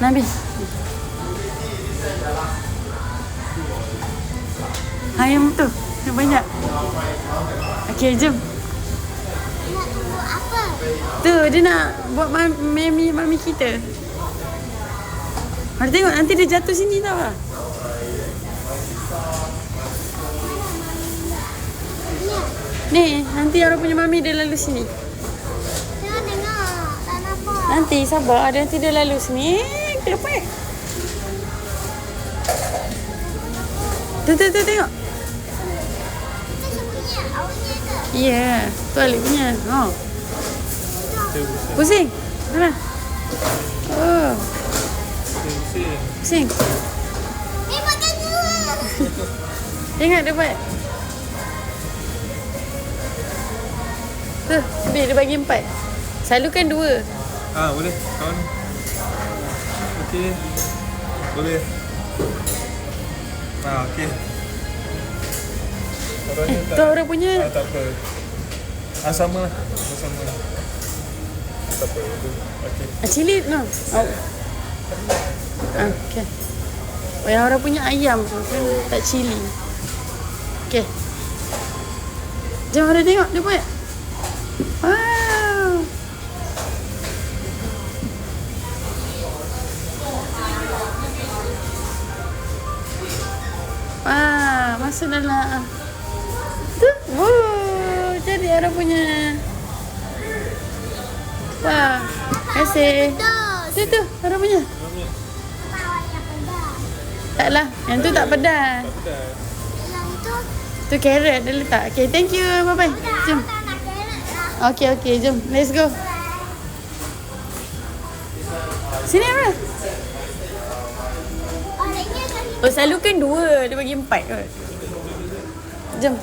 Nabi. Ayam tu. Yang banyak. Okey, jom. Nak tunggu apa? Tu, dia nak buat mami kita. Mari tengok, nanti dia jatuh sini tau lah. Ni, nanti Ara punya mami dia lalu sini. Tengok. Tak nampak. Nanti, sabar. Nanti dia lalu sini. Dia dapat. Tu, tengok. Kita punya. Awaknya ke? Ya, tu Alik punya. Oh. Pusing. Mana? Oh. Pusing. Makan dua. Tengok dia buat. Tu, dia bagi 4. Selalu kan 2. Boleh. Kawan. Okey. Boleh. Okey. Tu orang punya. Tak apa. Sama lah. Sama lah. Tak apa. Okey. Cili no. Okey. Oh, yang orang punya ayam tu kan tak cili. Okey. Jom ada tengok dia buat. Wow. Masuk dalam. Tu. Wow, jadi orang punya. Wah, kasih. Tu, orang punya. Awak yang pedas. Taklah, yang tu tak pedas. Yang itu. Tu carrot dia letak. Okay, thank you. Bye-bye. Jom. Tak nak carrot lah. Okay, jom. Let's go. Sini apa? Baliknya kali. Oh, selalu kan 2. Dia bagi 4 kot. Jom.